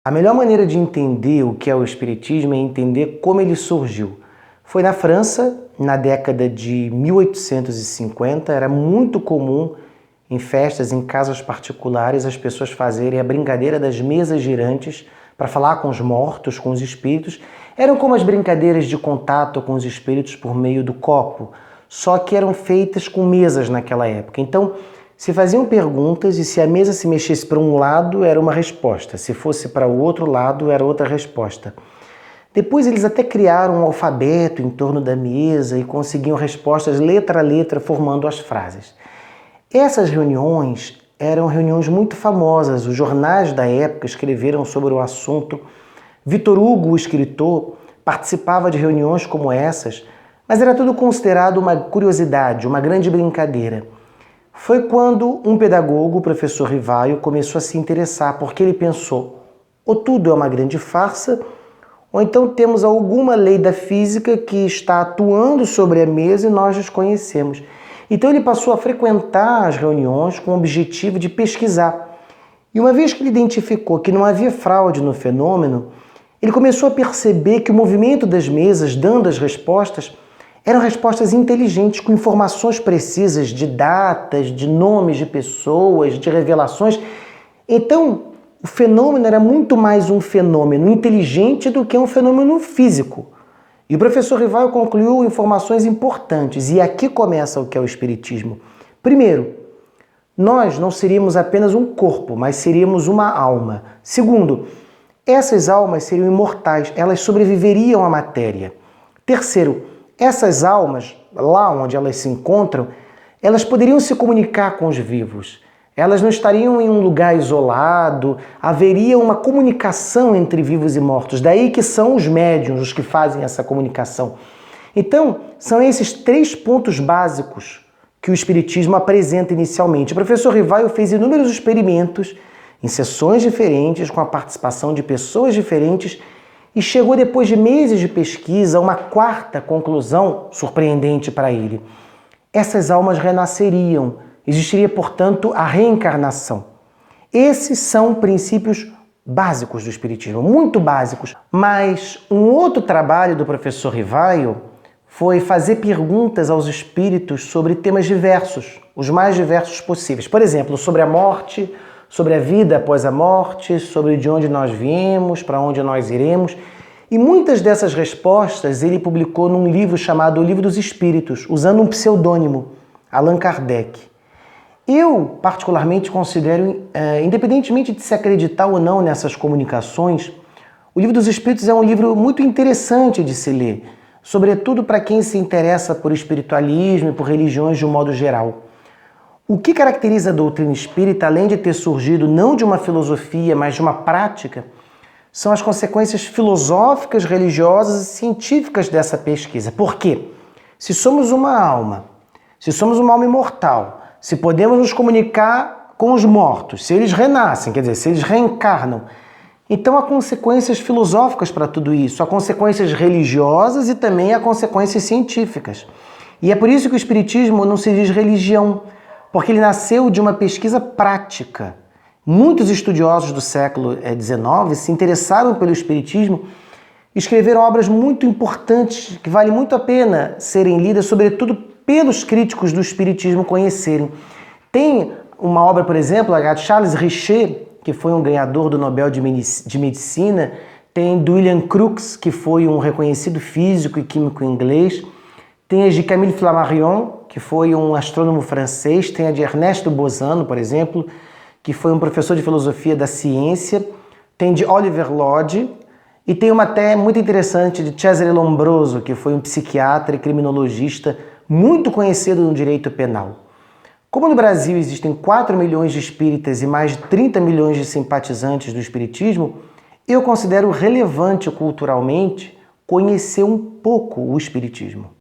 A melhor maneira de entender o que é o Espiritismo é entender como ele surgiu. Foi na França, na década de 1850, era muito comum em festas, em casas particulares, as pessoas fazerem a brincadeira das mesas girantes para falar com os mortos, com os espíritos. Eram como as brincadeiras de contato com os espíritos por meio do copo, só que eram feitas com mesas naquela época. Então, se faziam perguntas e se a mesa se mexesse para um lado, era uma resposta. Se fosse para o outro lado, era outra resposta. Depois eles até criaram um alfabeto em torno da mesa e conseguiam respostas letra a letra, formando as frases. Essas reuniões eram reuniões muito famosas. Os jornais da época escreveram sobre o assunto. Victor Hugo, o escritor, participava de reuniões como essas, mas era tudo considerado uma curiosidade, uma grande brincadeira. Foi quando um pedagogo, o professor Rivaio, começou a se interessar, porque ele pensou, ou tudo é uma grande farsa, ou então temos alguma lei da física que está atuando sobre a mesa e nós desconhecemos. Então ele passou a frequentar as reuniões com o objetivo de pesquisar. E uma vez que ele identificou que não havia fraude no fenômeno, ele começou a perceber que o movimento das mesas, dando as respostas, eram respostas inteligentes, com informações precisas de datas, de nomes de pessoas, de revelações. Então, o fenômeno era muito mais um fenômeno inteligente do que um fenômeno físico. E o professor Rivaio concluiu informações importantes, e aqui começa o que é o Espiritismo. Primeiro, nós não seríamos apenas um corpo, mas seríamos uma alma. Segundo, essas almas seriam imortais, elas sobreviveriam à matéria. Terceiro, essas almas, lá onde elas se encontram, elas poderiam se comunicar com os vivos. Elas não estariam em um lugar isolado, haveria uma comunicação entre vivos e mortos. Daí que são os médiuns os que fazem essa comunicação. Então, são esses 3 pontos básicos que o Espiritismo apresenta inicialmente. O professor Rivaio fez inúmeros experimentos em sessões diferentes, com a participação de pessoas diferentes, e chegou, depois de meses de pesquisa, a uma 4ª conclusão surpreendente para ele. Essas almas renasceriam. Existiria, portanto, a reencarnação. Esses são princípios básicos do Espiritismo, muito básicos. Mas um outro trabalho do professor Rivaio foi fazer perguntas aos espíritos sobre temas diversos, os mais diversos possíveis. Por exemplo, sobre a morte, sobre a vida após a morte, sobre de onde nós viemos, para onde nós iremos. E muitas dessas respostas ele publicou num livro chamado O Livro dos Espíritos, usando um pseudônimo, Allan Kardec. Eu, particularmente, considero, independentemente de se acreditar ou não nessas comunicações, o Livro dos Espíritos é um livro muito interessante de se ler, sobretudo para quem se interessa por espiritualismo e por religiões de um modo geral. O que caracteriza a doutrina espírita, além de ter surgido não de uma filosofia, mas de uma prática, são as consequências filosóficas, religiosas e científicas dessa pesquisa. Por quê? Se somos uma alma imortal, se podemos nos comunicar com os mortos, se eles renascem, quer dizer, se eles reencarnam, então há consequências filosóficas para tudo isso, há consequências religiosas e também há consequências científicas. E é por isso que o Espiritismo não se diz religião, porque ele nasceu de uma pesquisa prática. Muitos estudiosos do século XIX se interessaram pelo Espiritismo e escreveram obras muito importantes que vale muito a pena serem lidas, sobretudo pelos críticos do Espiritismo conhecerem. Tem uma obra, por exemplo, a de Charles Richet, que foi um ganhador do Nobel de Medicina, tem do William Crookes, que foi um reconhecido físico e químico inglês, tem a de Camille Flammarion, que foi um astrônomo francês, tem a de Ernesto Bozano, por exemplo, que foi um professor de filosofia da ciência, tem de Oliver Lodge, e tem uma até muito interessante de Cesare Lombroso, que foi um psiquiatra e criminologista muito conhecido no direito penal. Como no Brasil existem 4 milhões de espíritas e mais de 30 milhões de simpatizantes do espiritismo, eu considero relevante culturalmente conhecer um pouco o espiritismo.